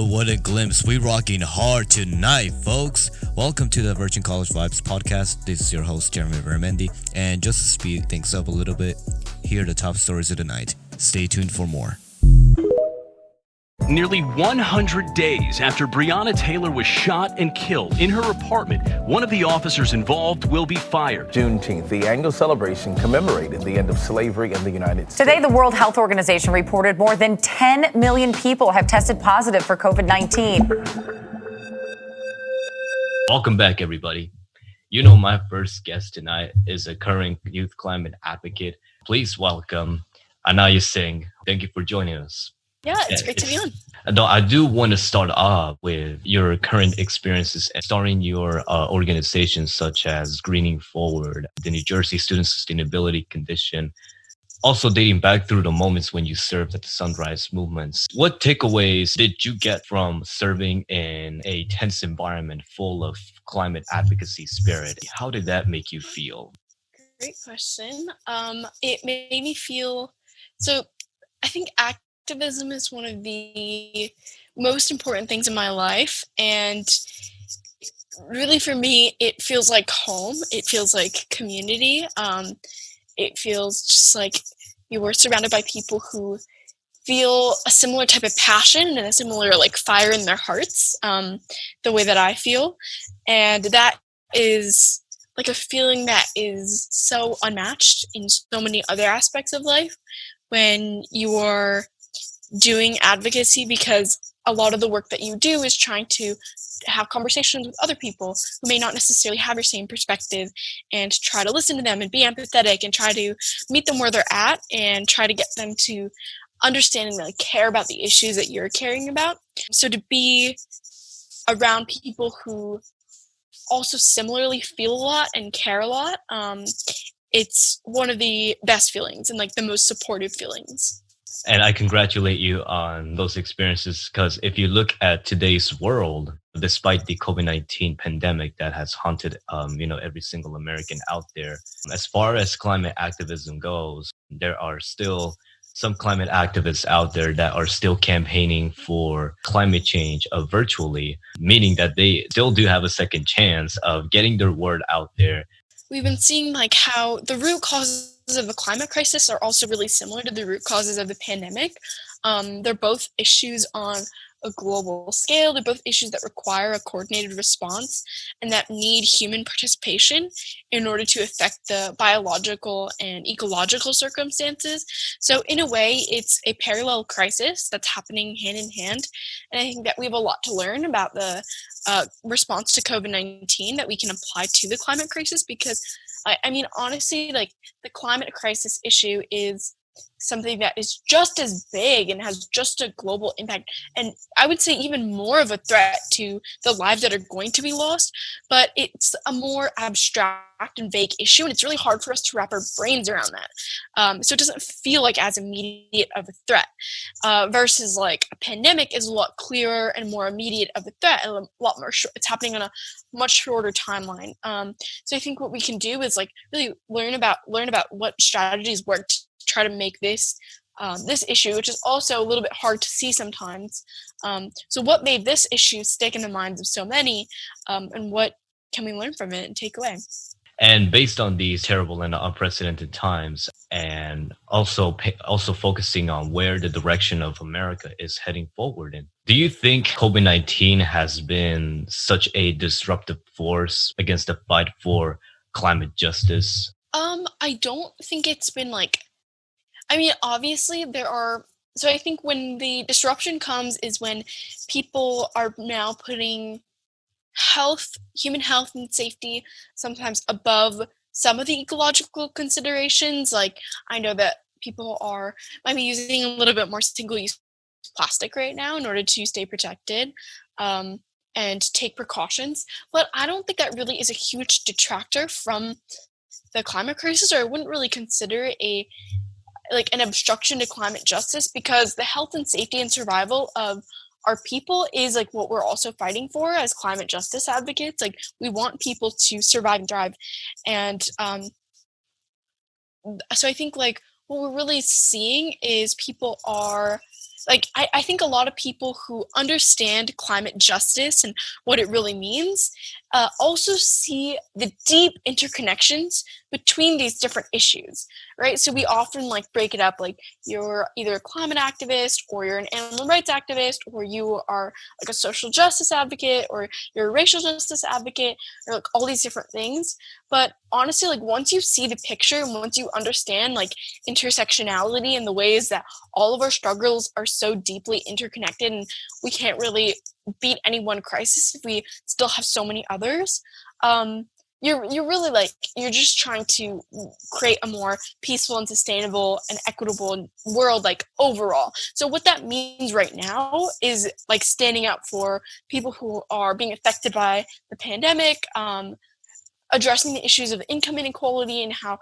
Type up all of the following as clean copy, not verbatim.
Oh, what a glimpse. We rocking hard tonight, folks. Welcome to the Virgin College Vibes podcast. This is your host, Jeremy Veramendi. And just to speed things up a little bit, here are the top stories of the night. Stay tuned for more. Nearly 100 days after Breonna Taylor was shot and killed in her apartment, one of the officers involved will be fired. Juneteenth, the annual celebration commemorated the end of slavery in the United States. Today, the World Health Organization reported more than 10 million people have tested positive for COVID-19. Welcome back, everybody. You know, my first guest tonight is a current youth climate advocate. Please welcome Ananya Singh. Thank you for joining us. Yeah, it's great to be on. Though I do want to start off with your current experiences starting your organizations such as Greening Forward, the New Jersey Student Sustainability Condition, also dating back through the moments when you served at the Sunrise Movements. What takeaways did you get from serving in a tense environment full of climate advocacy spirit? How did that make you feel? Great question. It made me feel, so I think activism is one of the most important things in my life, and really for me it feels like home. It feels like community. It feels just like you were surrounded by people who feel a similar type of passion and a similar like fire in their hearts, the way that I feel, and that is like a feeling that is so unmatched in so many other aspects of life when you are doing advocacy, because a lot of the work that you do is trying to have conversations with other people who may not necessarily have your same perspective, and try to listen to them and be empathetic and try to meet them where they're at and try to get them to understand and like care about the issues that you're caring about. So to be around people who also similarly feel a lot and care a lot, it's one of the best feelings and like the most supportive feelings. And I congratulate you on those experiences, because if you look at today's world, despite the COVID-19 pandemic that has haunted, every single American out there, as far as climate activism goes, there are still some climate activists out there that are still campaigning for climate change virtually, meaning that they still do have a second chance of getting their word out there. We've been seeing like how the root causes of the climate crisis are also really similar to the root causes of the pandemic. They're both issues on a global scale. They're both issues that require a coordinated response and that need human participation in order to affect the biological and ecological circumstances. So in a way, it's a parallel crisis that's happening hand in hand. And I think that we have a lot to learn about the response to COVID-19 that we can apply to the climate crisis, because I mean, honestly, like the climate crisis issue is something that is just as big and has just a global impact, and I would say even more of a threat to the lives that are going to be lost, but it's a more abstract and vague issue, and it's really hard for us to wrap our brains around that. So it doesn't feel like as immediate of a threat, versus like a pandemic is a lot clearer and more immediate of a threat, and a lot more it's happening on a much shorter timeline. So I think what we can do is like really learn about what strategies work to try to make this issue, which is also a little bit hard to see sometimes. So what made this issue stick in the minds of so many, and what can we learn from it and take away? And based on these terrible and unprecedented times, and also focusing on where the direction of America is heading forward in, do you think COVID-19 has been such a disruptive force against the fight for climate justice? I don't think it's been like, I mean, obviously so I think when the disruption comes is when people are now putting human health and safety sometimes above some of the ecological considerations. Like I know that people might be using a little bit more single-use plastic right now in order to stay protected, and take precautions, but I don't think that really is a huge detractor from the climate crisis, or I wouldn't really consider it an obstruction to climate justice, because the health and safety and survival of our people is like what we're also fighting for as climate justice advocates. Like we want people to survive and thrive. And so I think like what we're really seeing is people are I think a lot of people who understand climate justice and what it really means also see the deep interconnections between these different issues, right? So we often like break it up like you're either a climate activist or you're an animal rights activist or you are like a social justice advocate or you're a racial justice advocate or like all these different things. But honestly, like once you see the picture and once you understand like intersectionality and the ways that all of our struggles are so deeply interconnected and we can't really beat any one crisis if we still have so many others, you're really like you're just trying to create a more peaceful and sustainable and equitable world like overall. So what that means right now is like standing up for people who are being affected by the pandemic, addressing the issues of income inequality and how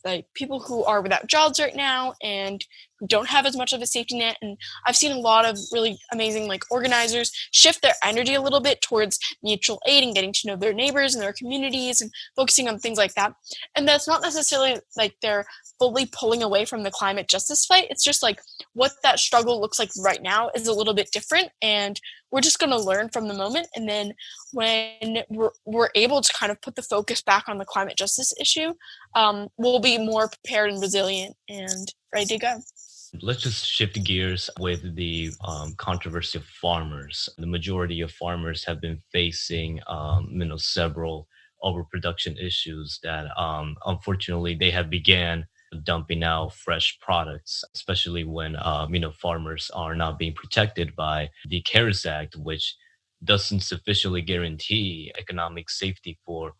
like people who are without jobs right now and who don't have as much of a safety net. And I've seen a lot of really amazing like organizers shift their energy a little bit towards mutual aid and getting to know their neighbors and their communities and focusing on things like that. And that's not necessarily like they're fully pulling away from the climate justice fight. It's just like what that struggle looks like right now is a little bit different, and we're just going to learn from the moment. And then when we're able to kind of put the focus back on the climate justice issue, we'll be more prepared and resilient and ready to go. Let's just shift gears with the controversy of farmers. The majority of farmers have been facing, several overproduction issues that, unfortunately, they have began dumping out fresh products, especially when, farmers are not being protected by the CARES Act, which doesn't sufficiently guarantee economic safety for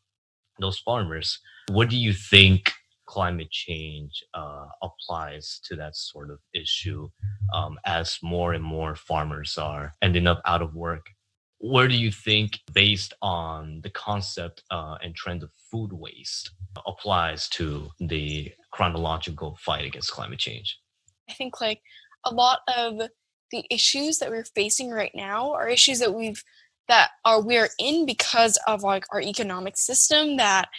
those farmers. What do you think climate change applies to that sort of issue as more and more farmers are ending up out of work? Where do you think, based on the concept and trend of food waste, applies to the chronological fight against climate change? I think like a lot of the issues that we're facing right now are issues that we're in because of like our economic system that,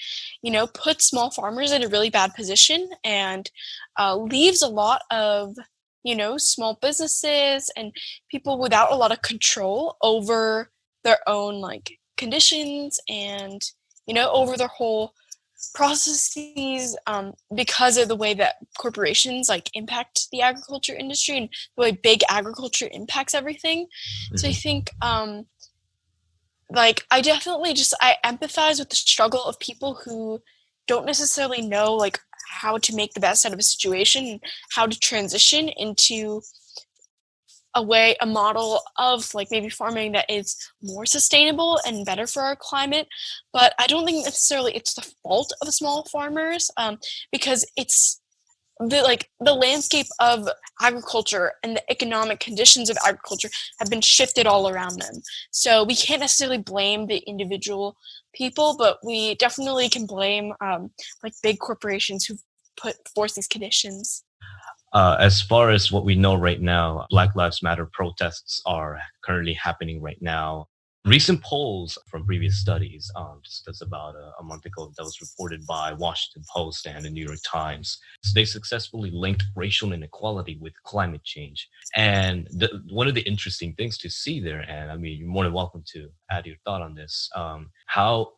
puts small farmers in a really bad position and leaves a lot of, small businesses and people without a lot of control over their own like conditions and, over their whole processes because of the way that corporations like impact the agriculture industry and the way big agriculture impacts everything. Mm-hmm. So I think I empathize with the struggle of people who don't necessarily know like how to make the best out of a situation and how to transition into a model of like maybe farming that is more sustainable and better for our climate. But I don't think necessarily it's the fault of small farmers because it's the landscape of agriculture and the economic conditions of agriculture have been shifted all around them. So we can't necessarily blame the individual people, but we definitely can blame like big corporations who force these conditions. As far as what we know right now, Black Lives Matter protests are currently happening right now. Recent polls from previous studies, just as about a month ago, that was reported by Washington Post and the New York Times. So they successfully linked racial inequality with climate change. And one of the interesting things to see there, and I mean, you're more than welcome to add your thought on this, how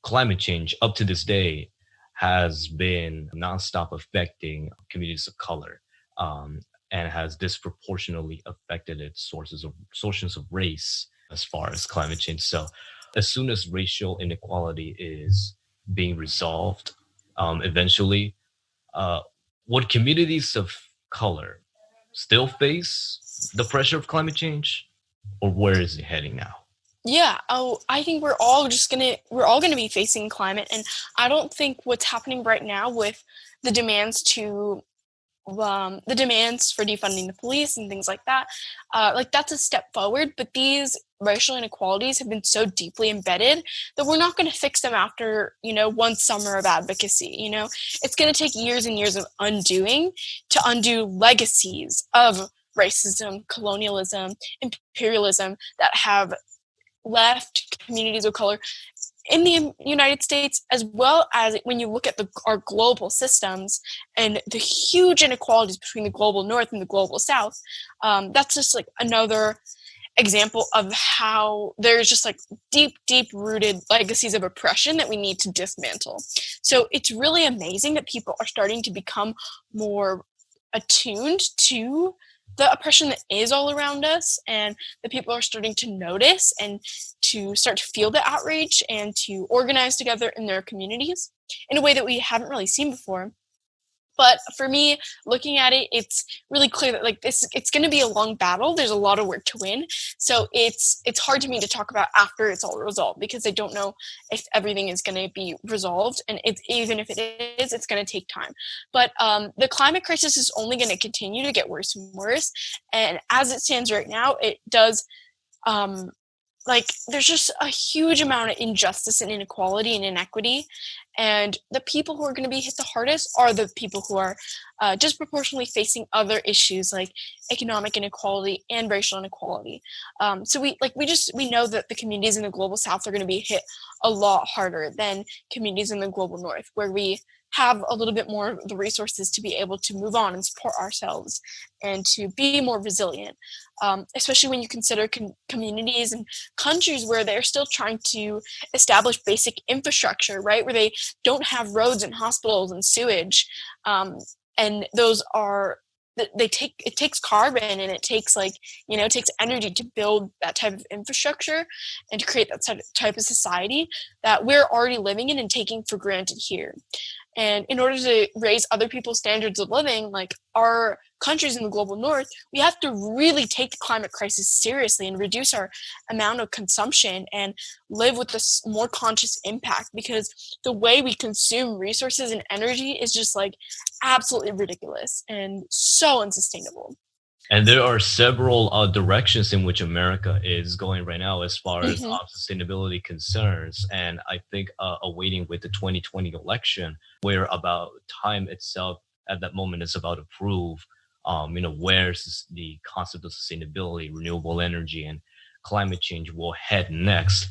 climate change up to this day has been nonstop affecting communities of color. And has disproportionately affected its sources of race as far as climate change. So as soon as racial inequality is being resolved, eventually, would communities of color still face the pressure of climate change, or where is it heading now? Yeah, I think we're all gonna be facing climate, and I don't think what's happening right now with the demands for defunding the police and things like that, that's a step forward. But these racial inequalities have been so deeply embedded that we're not going to fix them after, one summer of advocacy. It's going to take years and years of undoing to undo legacies of racism, colonialism, imperialism that have left communities of color in the United States, as well as when you look at our global systems and the huge inequalities between the global North and the global South, that's just like another example of how there's just like deep rooted legacies of oppression that we need to dismantle. So it's really amazing that people are starting to become more attuned to the oppression that is all around us, and that people are starting to notice and to start to feel the outrage and to organize together in their communities in a way that we haven't really seen before. But for me, looking at it, it's really clear that like it's going to be a long battle. There's a lot of work to win. So it's hard to me to talk about after it's all resolved, because I don't know if everything is going to be resolved. And even if it is, it's going to take time. But the climate crisis is only going to continue to get worse and worse. And as it stands right now, it does there's just a huge amount of injustice and inequality and inequity. And the people who are going to be hit the hardest are the people who are disproportionately facing other issues like economic inequality and racial inequality. So we know that the communities in the global South are going to be hit a lot harder than communities in the global North, where we have a little bit more of the resources to be able to move on and support ourselves and to be more resilient, especially when you consider communities and countries where they're still trying to establish basic infrastructure, right? Where they don't have roads and hospitals and sewage. And those are, it takes carbon, and it takes it takes energy to build that type of infrastructure and to create that type of society that we're already living in and taking for granted here. And in order to raise other people's standards of living, like our countries in the global North, we have to really take the climate crisis seriously and reduce our amount of consumption and live with this more conscious impact, because the way we consume resources and energy is just like absolutely ridiculous and so unsustainable. And there are several directions in which America is going right now as far as sustainability concerns. And I think awaiting with the 2020 election, where about time itself at that moment is about to prove, where's the concept of sustainability, renewable energy, and climate change will head next.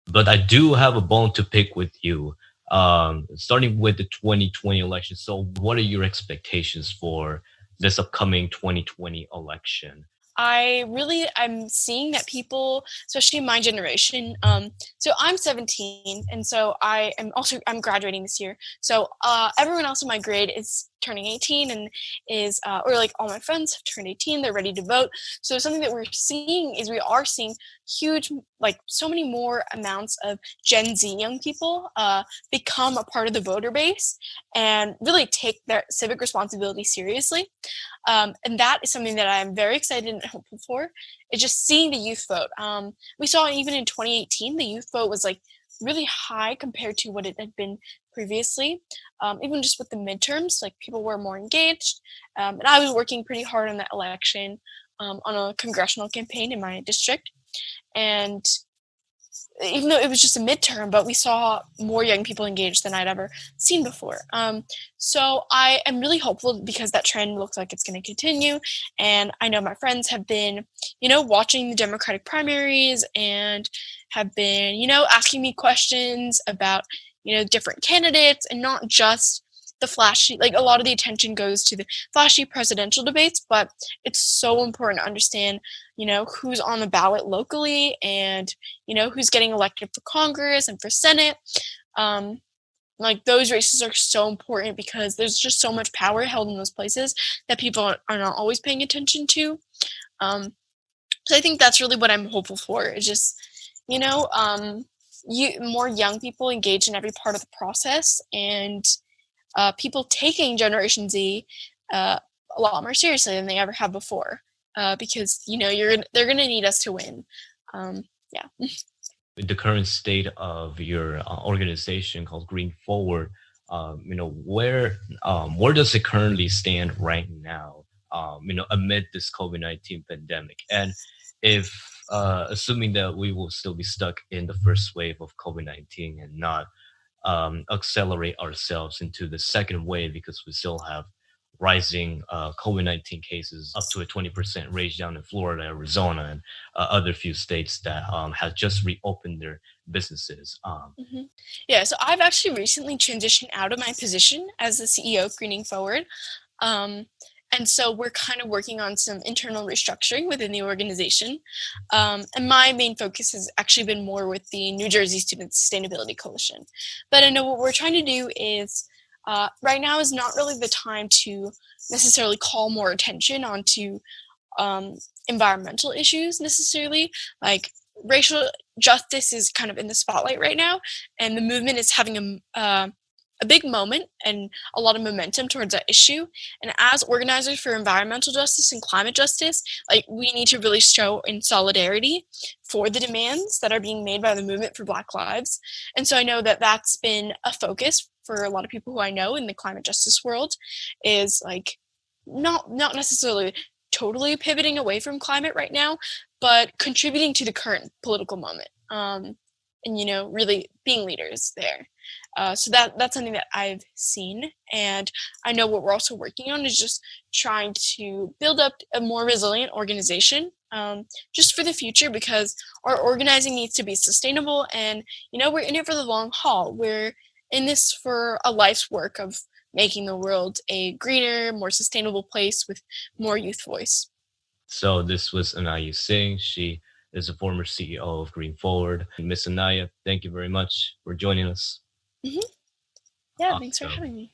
But I do have a bone to pick with you, starting with the 2020 election. So what are your expectations for this upcoming 2020 election? I'm seeing that people, especially my generation, so I'm 17, and so I'm graduating this year. So everyone else in my grade is turning 18 and is, or like all my friends have turned 18, they're ready to vote. So something that we are seeing huge, like so many more amounts of Gen Z young people become a part of the voter base and really take their civic responsibility seriously. And that is something that I'm very excited and hopeful for. It's just seeing the youth vote. We saw even in 2018, the youth vote was like really high compared to what it had been previously. Even just with the midterms, like people were more engaged. And I was working pretty hard on that election on a congressional campaign in my district. And even though it was just a midterm, but we saw more young people engaged than I'd ever seen before. So I am really hopeful, because that trend looks like it's going to continue. And I know my friends have been, watching the Democratic primaries and have been, asking me questions about, different candidates, and not just the flashy, like a lot of the attention goes to the flashy presidential debates, but it's so important to understand, who's on the ballot locally and, who's getting elected for Congress and for Senate. Like those races are so important because there's just so much power held in those places that people are not always paying attention to. So I think that's really what I'm hopeful for, is just, more young people engaged in every part of the process, and people taking Generation Z a lot more seriously than they ever have before, because they're gonna need us to win. Yeah. The current state of your organization called Green Forward, where does it currently stand right now? Amid this COVID-19 pandemic, and if assuming that we will still be stuck in the first wave of COVID-19 and not accelerate ourselves into the second wave, because we still have rising COVID-19 cases, up to a 20% rate down in Florida, Arizona, and other few states that have just reopened their businesses. Yeah, so I've actually recently transitioned out of my position as the CEO of Greening Forward. And so we're kind of working on some internal restructuring within the organization. And my main focus has actually been more with the New Jersey Student Sustainability Coalition. But I know what we're trying to do is, right now is not really the time to necessarily call more attention onto environmental issues necessarily. Like racial justice is kind of in the spotlight right now, and the movement is having a big moment and a lot of momentum towards that issue. And as organizers for environmental justice and climate justice, like we need to really show in solidarity for the demands that are being made by the movement for Black lives. And so I know that that's been a focus for a lot of people who I know in the climate justice world, is like not necessarily totally pivoting away from climate right now, but contributing to the current political moment, and really being leaders there. So that's something that I've seen, and I know what we're also working on is just trying to build up a more resilient organization, just for the future, because our organizing needs to be sustainable, and we're in it for the long haul. We're in this for a life's work of making the world a greener, more sustainable place with more youth voice. So this was Ananya Singh. She is a former CEO of Green Forward. Miss Ananya, thank you very much for joining us. Mm-hmm. Yeah, thanks for having me.